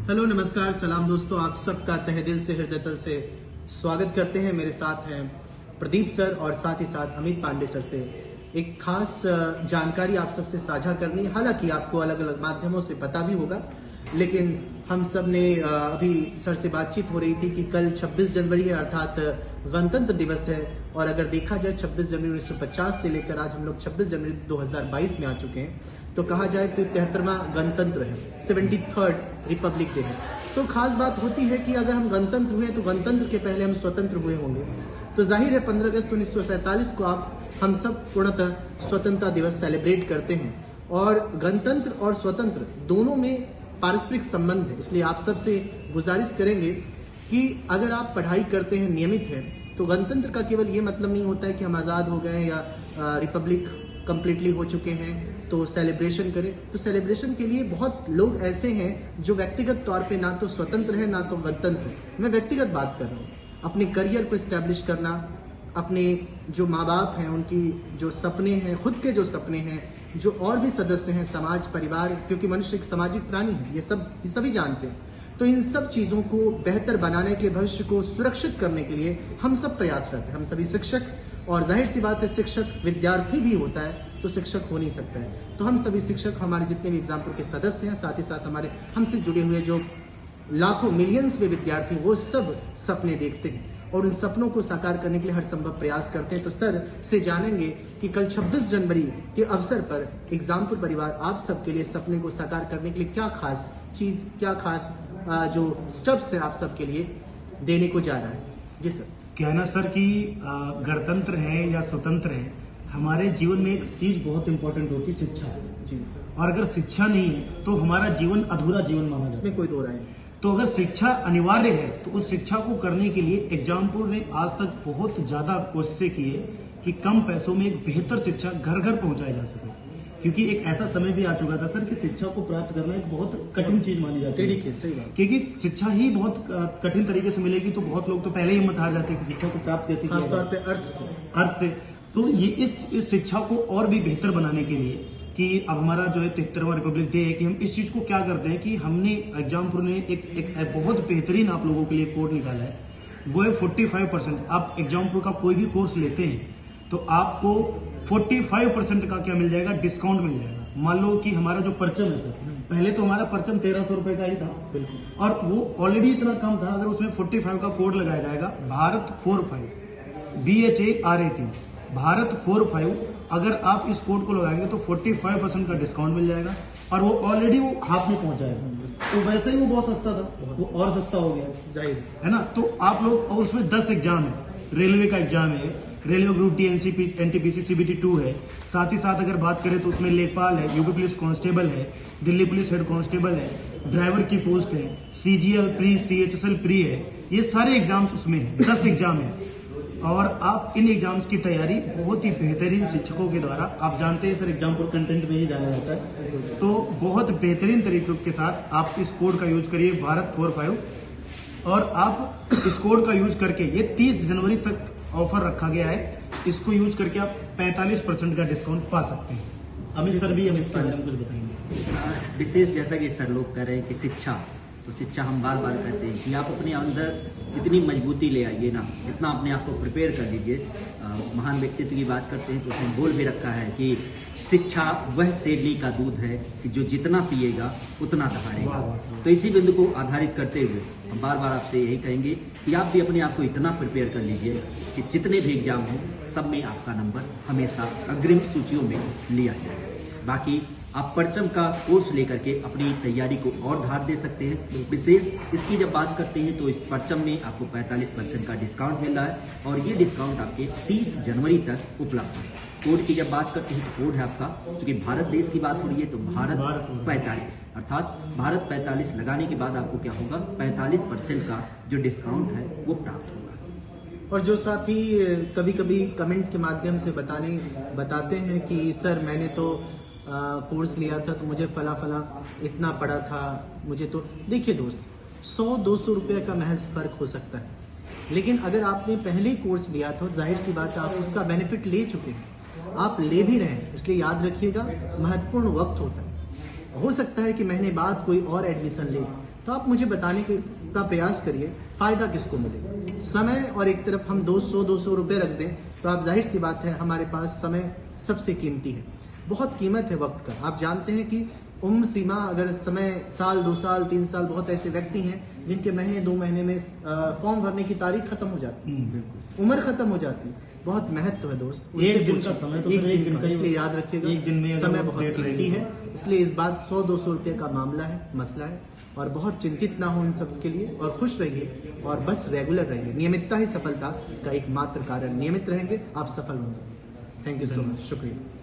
Hello, नमस्कार, सलाम दोस्तों। आप सबका तहे दिल से, हृदय तल से स्वागत करते हैं। मेरे साथ हैं प्रदीप सर और साथ ही साथ अमित पांडे सर से एक खास जानकारी आप सबसे साझा करनी है। हालांकि आपको अलग अलग माध्यमों से पता भी होगा, लेकिन हम सब ने अभी सर से बातचीत हो रही थी कि कल 26 जनवरी है, अर्थात गणतंत्र दिवस है। और अगर देखा जाए 26 जनवरी 1950 से लेकर आज हम लोग 26 जनवरी 2022 में आ चुके हैं, तो कहा जाए तो 73वां गणतंत्र है, 73rd रिपब्लिक डे है। तो खास बात होती है कि अगर हम गणतंत्र हुए तो गणतंत्र के पहले हम स्वतंत्र हुए होंगे। तो जाहिर है 15 अगस्त 1947 को हम सब पूर्णतः स्वतंत्रता दिवस सेलिब्रेट करते हैं। और गणतंत्र और स्वतंत्र दोनों में पारस्परिक संबंध है, इसलिए आप सबसे गुजारिश करेंगे कि अगर आप पढ़ाई करते हैं, नियमित है, तो गणतंत्र का केवल ये मतलब नहीं होता है कि हम आज़ाद हो गए या रिपब्लिक कंप्लीटली हो चुके हैं तो सेलिब्रेशन करें। तो सेलिब्रेशन के लिए बहुत लोग ऐसे हैं जो व्यक्तिगत तौर पे ना तो स्वतंत्र है ना तो गणतंत्र है। मैं व्यक्तिगत बात कर रहा हूँ, अपने करियर को इस्टेब्लिश करना, अपने जो माँ बाप हैं उनकी जो सपने हैं, खुद के जो सपने हैं, जो और भी सदस्य हैं समाज परिवार, क्योंकि मनुष्य एक सामाजिक प्राणी है, ये सभी जानते हैं। तो इन सब चीज़ों को बेहतर बनाने के लिए, भविष्य को सुरक्षित करने के लिए हम सब प्रयासरत हैं। हम सभी शिक्षक, और जाहिर सी बात है शिक्षक विद्यार्थी भी होता है तो शिक्षक हो नहीं सकता है। तो हम सभी शिक्षक, हमारे जितने भी एग्जाम्पल के सदस्य हैं, साथ ही साथ हमारे हमसे जुड़े हुए जो लाखों मिलियंस में विद्यार्थी, वो सब सपने देखते हैं और उन सपनों को साकार करने के लिए हर संभव प्रयास करते हैं। तो सर से जानेंगे कि कल 26 जनवरी के अवसर पर एग्जाम्पल परिवार आप सबके लिए सपने को साकार करने के लिए क्या खास चीज, क्या खास जो स्टेप्स है आप सबके लिए देने को जा रहा है। जी सर। क्या है ना सर कि गणतंत्र है या स्वतंत्र है, हमारे जीवन में एक चीज बहुत इंपॉर्टेंट होती है, शिक्षा जी। और अगर शिक्षा नहीं है तो हमारा जीवन अधूरा जीवन माना जाता है। इसमें कोई दो राय नहीं। तो अगर शिक्षा अनिवार्य है तो उस शिक्षा को करने के लिए एग्जाम्पुल ने आज तक बहुत ज्यादा कोशिशें की है कि कम पैसों में एक बेहतर शिक्षा घर घर पहुंचाई जा सके। क्योंकि एक ऐसा समय भी आ चुका था सर कि शिक्षा को प्राप्त करना एक बहुत कठिन चीज मानी जाती है। ठीक है, सही बात। क्योंकि शिक्षा ही बहुत कठिन तरीके से मिलेगी तो बहुत लोग तो पहले ही हिम्मत हार जाते हैं कि शिक्षा को प्राप्त कैसे किया खासतौर पे अर्थ से। तो ये इस शिक्षा को और भी बेहतर बनाने के लिए कि अब हमारा जो है 73वां रिपब्लिक डे है, कि हम इस चीज को क्या करते हैं कि हमने एग्जाम्पुल ने एक बहुत बेहतरीन आप लोगों के लिए कोड निकाला है। वो है 45%। आप एग्जाम्पुल का कोई भी कोर्स लेते हैं तो आपको 45% का क्या मिल जाएगा, डिस्काउंट मिल जाएगा। मान लो कि हमारा जो परचम है सर, पहले तो हमारा परचम 1300 रुपए का ही था, बिल्कुल, और वो ऑलरेडी इतना कम था। अगर उसमें 45 का कोड लगाया जाएगा, भारत 45 BHARAT भारत 45, अगर आप इस कोड को लगाएंगे तो 45% का डिस्काउंट मिल जाएगा और वो ऑलरेडी वो हाथ में पहुंच जाएगा। तो वैसे ही वो बहुत सस्ता था, वो और सस्ता हो गया, जाहिर है ना। तो आप लोग, और उसमें 10 एग्जाम है, रेलवे का एग्जाम है, railway group D, NTPC CBT 2 है। साथ ही साथ अगर बात करें तो उसमें लेखपाल है, यूपी पुलिस कांस्टेबल है, दिल्ली पुलिस हेड कांस्टेबल है, ड्राइवर की पोस्ट है, CGL प्री, CHSL प्री है। ये सारे एग्जाम्स उसमें है, 10 एग्जाम है। और आप इन एग्जाम्स की तैयारी बहुत ही बेहतरीन शिक्षकों के द्वारा, आप जानते हैं सर एग्जाम को कंटेंट में ही जाना जाता है, तो बहुत बेहतरीन तरीकों के साथ आप इस कोड का यूज करिए, भारत 45, और आप इस कोड का यूज करके, ये 30 जनवरी तक ऑफर रखा गया है, इसको यूज करके आप 45% का डिस्काउंट पा सकते हैं। अमित सर भी हम इसके बारे में कुछ बताएंगे। विशेष जैसा कि सर लोग कह रहे हैं कि शिक्षा, तो शिक्षा हम बार बार कहते हैं कि आप अपने अंदर इतनी मजबूती ले आइए ना, इतना अपने आप को प्रिपेयर कर लीजिए। उस महान व्यक्तित्व की बात करते हैं तो उसने बोल भी रखा है कि शिक्षा वह शेरनी का दूध है कि जो जितना पिएगा उतना दहाड़ेगा। तो इसी बिंदु को आधारित करते हुए हम बार बार आपसे यही कहेंगे कि आप भी अपने आप को इतना प्रिपेयर कर लीजिए कि जितने भी एग्जाम हो सब में आपका नंबर हमेशा अग्रिम सूचियों में लिया जाए। बाकी आप परचम का कोर्स लेकर के अपनी तैयारी को और धार दे सकते हैं। विशेष इसकी जब बात करते हैं तो इस परचम में आपको 45% का डिस्काउंट मिल रहा है और ये डिस्काउंट आपके 30 जनवरी तक उपलब्ध है। कोड की जब बात करते हैं तो कोड है आपका, क्योंकि भारत देश की बात हो रही है तो भारत 45, अर्थात भारत 45 लगाने के बाद आपको क्या होगा, 45% का जो डिस्काउंट है वो प्राप्त होगा। और जो साथी कभी कभी कमेंट के माध्यम से बताते हैं कि सर मैंने तो कोर्स लिया था तो मुझे फला इतना पड़ा था, मुझे तो देखिए दोस्त, 100-200 रुपये का महज फर्क हो सकता है, लेकिन अगर आपने पहले ही कोर्स लिया था जाहिर सी बात है आप उसका बेनिफिट ले चुके हैं, आप ले भी रहे हैं। इसलिए याद रखिएगा महत्वपूर्ण वक्त होता है। हो सकता है कि महीने बाद कोई और एडमिशन ले, तो आप मुझे बताने का प्रयास करिए फायदा किसको मिलेगा। समय और एक तरफ हम 200 रुपए रख दें तो आप जाहिर सी बात है हमारे पास समय सबसे कीमती है, बहुत कीमत है वक्त का। आप जानते हैं कि उम्र सीमा अगर समय साल 2 साल 3 साल, बहुत ऐसे व्यक्ति हैं जिनके महीने 2 महीने में फॉर्म भरने की तारीख खत्म हो जाती है, बिल्कुल उम्र खत्म हो जाती है। बहुत महत्व है दोस्त, एक दिन का समय तो एक दिन का, इसलिए याद रखिएगा एक दिन में अगर समय वो बहुत डेट कीमती रहेगी है। इसलिए इस बात 100-200 रुपये का मामला है, मसला है, और बहुत चिंतित ना हो इन सब के लिए, और खुश रहिए और बस रेगुलर रहिए। नियमितता ही सफलता का एकमात्र कारण, नियमित रहेंगे आप सफल होंगे। थैंक यू सो मच, शुक्रिया।